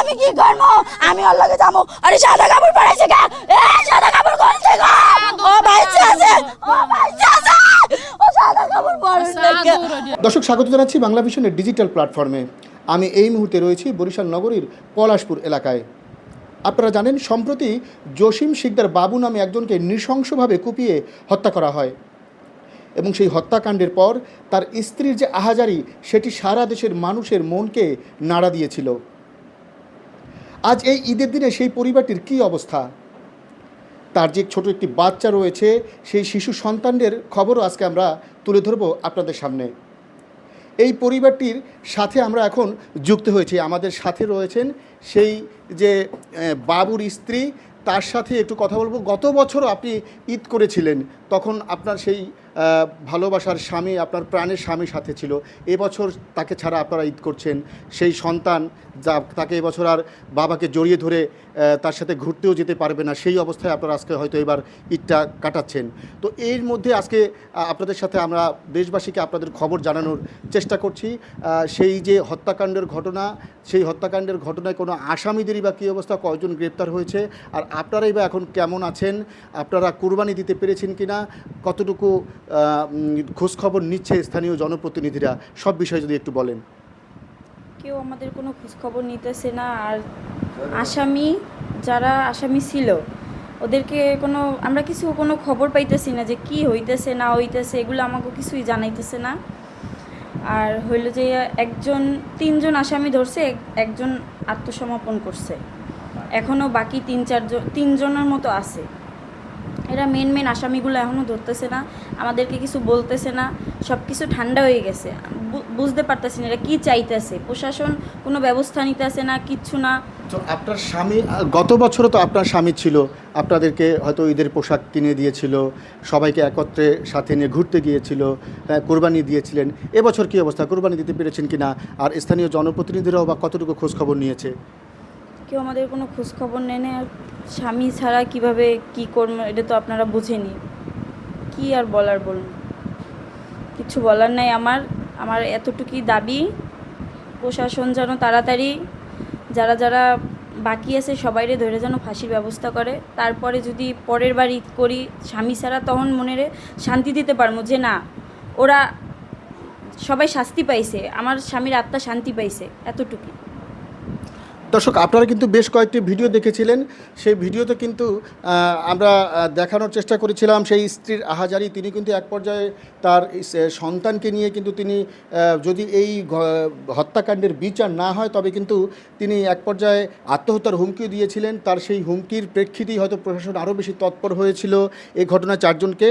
আমি কি করবো? আমি ওর লগে যাবো। আরে সাদা কাপড় পরেছে কে? সাদা কাপড় খুলছে গো। ও বাইচে আছে, ও বাইচে আছে, ও সাদা কাপড় পরেন নাকি? দর্শক, স্বাগত জানাচ্ছি বাংলা ভিশনের ডিজিটাল প্ল্যাটফর্মে। আমি এই মুহূর্তে রয়েছি বরিশাল নগরীর পলাশপুর এলাকায়। আপনারা জানেন, সম্প্রতি জসিম শিকদার বাবু নামে একজনকে নৃশংসভাবে কুপিয়ে হত্যা করা হয় এবং সেই হত্যাকাণ্ডের পর তার স্ত্রীর যে আহাজারি, সেটি সারা দেশের মানুষের মনকে নাড়া দিয়েছিল। আজ এই ঈদের দিনে সেই পরিবারটির কী অবস্থা? তার যে ছোট একটি বাচ্চা রয়েছে, সেই শিশু সন্তানদের খবরও আজকে আমরা তুলে ধরব আপনাদের সামনে। এই পরিবারটির সাথে আমরা এখন যুক্ত হয়েছি। আমাদের সাথে রয়েছেন সেই যে বাবুর স্ত্রী, তার সাথে একটু কথা বলবো। গত বছরও আপনি ঈদ করেছিলেন, তখন আপনার সেই ভালোবাসার স্বামী, আপনার প্রাণের স্বামীর সাথে ছিল। এবছর তাকে ছাড়া আপনারা ঈদ করছেন। সেই সন্তান যা তাকে এবছর আর বাবাকে জড়িয়ে ধরে তার সাথে ঘুরতেও যেতে পারবে না, সেই অবস্থায় আপনারা আজকে হয়তো এবার ঈদটা কাটাচ্ছেন। তো এর মধ্যে আজকে আপনাদের সাথে আমরা দেশবাসীকে আপনাদের খবর জানানোর চেষ্টা করছি। সেই যে হত্যাকাণ্ডের ঘটনা, সেই হত্যাকাণ্ডের ঘটনায় কোনো আসামিদেরই বা কী অবস্থা, কয়জন গ্রেপ্তার হয়েছে, আর আপনারাই বা এখন কেমন আছেন, আপনারা কুরবানি দিতে পেরেছেন কিনা, কতটুকু খোঁজখবর নিচ্ছে স্থানীয় জনপ্রতিনিধিরা, সব বিষয়ে যদি একটু বলেন। কেউ আমাদের কোনো খোঁজখবর নিতেছে না। আর যারা আসামি ছিল ওদেরকে আমরা কোনো খবর পাইতেছি না যে কি হইতেছে না হইতেছে, এগুলো আমাকে কিছুই জানাইতেছে না। আর হইল যে তিনজন আসামি ধরছে, একজন আত্মসমর্পণ করছে, এখনও বাকি তিনজনের মতো আছে। এরা মেন আসামিগুলো এখনও ধরতেছে না, আমাদেরকে কিছু বলতেছে না, সব কিছু ঠান্ডা হয়ে গেছে। বুঝতে পারতেছি না এরা কী চাইতেছে, প্রশাসন কোনো ব্যবস্থা নিতেছে না, কিচ্ছু না। তো আপনার স্বামী, গত বছরও তো আপনার স্বামী ছিল, আপনাদেরকে হয়তো ঈদের পোশাক কিনে দিয়েছিল, সবাইকে একত্রে সাথে নিয়ে ঘুরতে গিয়েছিল, কোরবানি দিয়েছিলেন। এবছর কী অবস্থা, কোরবানি দিতে পেরেছেন কিনা, আর স্থানীয় জনপ্রতিনিধিরাও বা কতটুকু খোঁজখবর নিয়েছে? কেউ আমাদের কোনো খোঁজখবর নেয় না। আর স্বামী ছাড়া কিভাবে কি করবো এটা তো আপনারা বুঝেনি, কি আর বলুন, কিছু বলার নাই। আমার এতটুকুই দাবি, প্রশাসন যেন তাড়াতাড়ি যারা যারা বাকি আছে সবাইরে ধরে যেন ফাঁসির ব্যবস্থা করে। তারপরে যদি পরের বার ঈদ করি স্বামী ছাড়া, তখন মনেরে শান্তি দিতে পারবো যে না, ওরা সবাই শাস্তি পাইছে, আমার স্বামীর আত্মা শান্তি পাইছে, এতটুকুই। দর্শক, আপনারা কিন্তু বেশ কয়েকটি ভিডিও দেখেছিলেন। সেই ভিডিওতে কিন্তু আমরা দেখানোর চেষ্টা করেছিলাম সেই স্ত্রীর আহাজারি। তিনি কিন্তু এক পর্যায়ে তার সন্তানকে নিয়ে কিন্তু তিনি, যদি এই হত্যাকাণ্ডের বিচার না হয়, তবে কিন্তু তিনি এক পর্যায়ে আত্মহত্যার হুমকিও দিয়েছিলেন। তার সেই হুমকির প্রেক্ষিতেই হয়তো প্রশাসন আরও বেশি তৎপর হয়েছিল। এই ঘটনায় 4 জনকে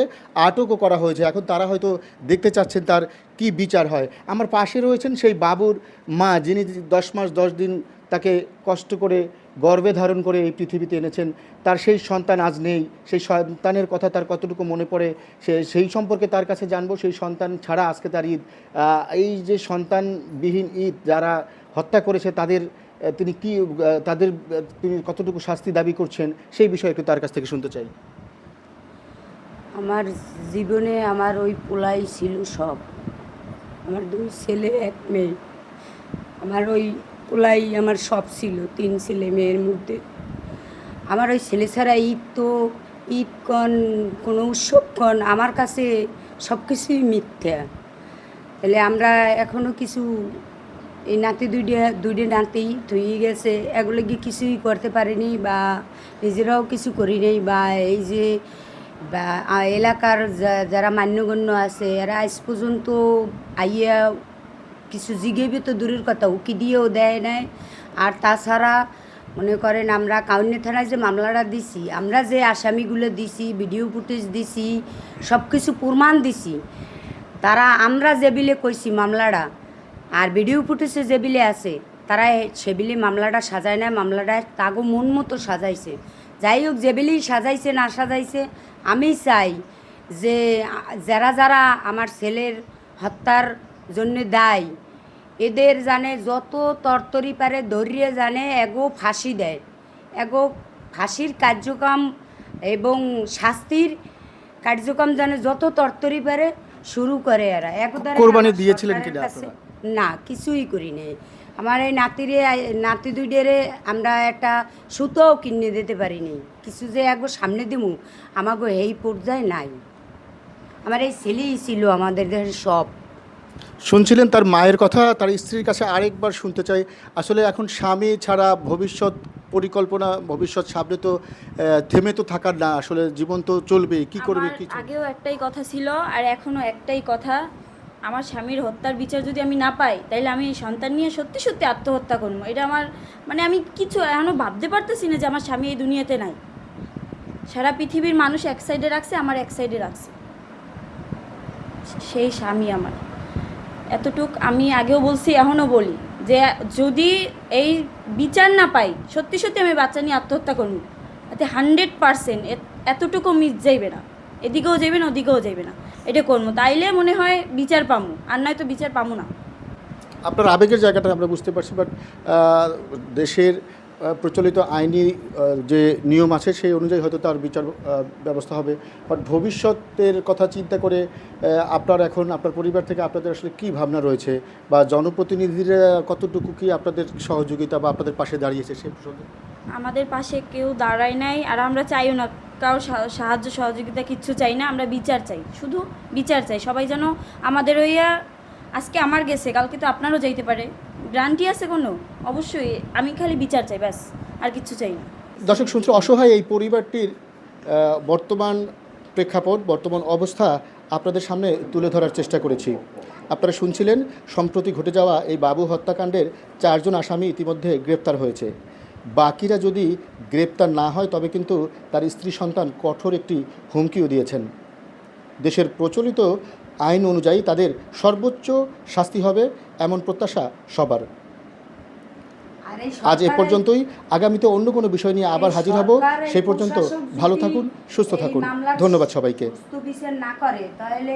আটকও করা হয়েছে। এখন তারা হয়তো দেখতে চাচ্ছেন তার কি বিচার হয়। আমার পাশে রয়েছেন সেই বাবুর মা, যিনি 10 মাস 10 দিন তাকে কষ্ট করে গর্ভে ধারণ করে এই পৃথিবীতে এনেছেন। তার সেই সন্তান আজ নেই। সেই সন্তানের কথা তার কতটুকু মনে পড়ে, সেই সম্পর্কে তার কাছে জানবো। সেই সন্তান ছাড়া আজকে তার ঈদ। এই যে সন্তানবিহীন ঈদ, যারা হত্যা করেছে তিনি কতটুকু শাস্তি দাবি করছেন, সেই বিষয়ে একটু তার কাছ থেকে শুনতে চাই। আমার জীবনে আমার ওই পোলাই ছিল সব। আমার 2 ছেলে 1 মেয়ে। আমার ওই পোলাই আমার সব ছিল, 3 ছেলে মেয়ের মধ্যে। আমার ওই ছেলে ছাড়া ঈদ কোনো উৎসব আমার কাছে সব কিছুই মিথ্যা। তাহলে আমরা এখনও কিছু, এই নাতি দুইটা নাতি ধুয়ে গেছে, এগুলো গিয়ে কিছুই করতে পারিনি, বা নিজেরাও কিছু করি নেই, বা এই যে বা এলাকার যারা মান্যগণ্য আছে এরা আজ পর্যন্ত আইয়া কিছু জিগেবে তো দূরের কথা, উকি দিয়েও দেয় নাই। আর তাছাড়া মনে করেন আমরা কাউন্নি থানায় যে মামলাটা দিছি, আমরা যে আসামিগুলো দিছি, ভিডিও ফুটেজ দিছি, সব কিছু প্রমাণ দিছি, আমরা যে বিলে কইছি মামলাটা আর ভিডিও ফুটেজে যে বিলে আছে, তারা সে বিলে মামলাটা সাজায় না, মামলাটা তাগো মন মতো সাজাইছে। যাই হোক, যে বিলেই সাজাইছে না সাজাইছে, আমি চাই যে যারা যারা আমার ছেলের হত্যার জন্য দায়ী, এদের জানে যত তরতরি পারে ধরিয়ে জানে এগো ফাঁসি দেয়, এগো ফাঁসির কার্যক্রম এবং শাস্তির কার্যক্রম জানে যত তরতরি পারে শুরু করে। এরা একদারে কোরবানি দিয়েছিলেন কিনা আপনারা? না, কিছুই করি নাই। আমার এই নাতি দুইডেরে আমরা একটা সুতোও কিনে দিতে পারিনি, কিছু যে একবার সামনে দিমু আমাকে এই পর্যায়ে নাই। আমার এই ছেলেই ছিল আমাদের দেশের সব। শুনছিলেন তার মায়ের কথা, তার স্ত্রীর কাছে আরেকবার শুনতে চাই। আসলে এখন স্বামী ছাড়া ভবিষ্যৎ পরিকল্পনা, ভবিষ্যৎ সামনে তো থেমে তো থাকার না, আসলে জীবন তো চলবেই, কি করবে আমার কি আগেও একটাই কথা ছিল আর এখনো একটাই কথা, আমার স্বামীর হত্যার বিচার যদি আমি না পাই তাহলে আমি সন্তান নিয়ে সত্যি সত্যি আত্মহত্যা করবো। এটা আমার মানে আমি কিছু এখনও ভাবতে পারতেছি না যে আমার স্বামী এই দুনিয়াতে নাই। সারা পৃথিবীর মানুষ এক সাইডে রাখছে, আমার এক সাইডে রাখছে সেই স্বামী আমার। এতটুক আমি আগেও বলছি এখনও বলি যে যদি এই বিচার না পাই সত্যি সত্যি আমি বাচ্চা নিয়ে আত্মহত্যা করবো, এতে 100% এতটুকু মিস যাইবে না, এদিকেও যাইবে না ওদিকেও যাইবে না, এটা করবো। তাইলে মনে হয় বিচার পামু, আর নয়তো বিচার পামু না। আপনার আবেগের জায়গাটা আমরা বুঝতে পারছি, বাট দেশের প্রচলিত আইনি যে নিয়ম আছে সেই অনুযায়ী হয়তো তার বিচার ব্যবস্থা হবে। বাট ভবিষ্যতের কথা চিন্তা করে আপনার এখন আপনার পরিবার থেকে আপনাদের আসলে কী ভাবনা রয়েছে, বা জনপ্রতিনিধিরা কতটুকু কি আপনাদের সহযোগিতা বা আপনাদের পাশে দাঁড়িয়েছে সে প্রসঙ্গে? আমাদের পাশে কেউ দাঁড়ায় নাই, আর আমরা চাইও না কারো সাহায্য সহযোগিতা, কিচ্ছু চাই না। আমরা বিচার চাই, শুধু বিচার চাই। সবাই যেন আমাদের হইয়া, আজকে আমার গেছে কালকে তো আপনারও যাইতে পারে, গ্যারান্টি আছে কোনো? অবশ্যই আমি খালি বিচার চাই, ব্যাস, আর কিচ্ছু চাই না। দর্শক শুনছে, অসহায় এই পরিবারটির বর্তমান প্রেক্ষাপট, বর্তমান অবস্থা আপনাদের সামনে তুলে ধরার চেষ্টা করেছি। আপনারা শুনছিলেন সম্প্রতি ঘটে যাওয়া এই বাবু হত্যাকাণ্ডের 4 জন আসামি ইতিমধ্যে গ্রেপ্তার হয়েছে। বাকিরা যদি গ্রেপ্তার না হয় তবে কিন্তু তার স্ত্রী সন্তান কঠোর একটি হুমকিও দিয়েছেন। দেশের প্রচলিত আইন অনুযায়ী তাদের সর্বোচ্চ শাস্তি হবে এমন প্রত্যাশা সবার। আজ এ পর্যন্তই। আগামীতে অন্য কোনো বিষয় নিয়ে আবার হাজির হব। সেই পর্যন্ত ভালো থাকুন, সুস্থ থাকুন। ধন্যবাদ সবাইকে। বিচার না করে তাহলে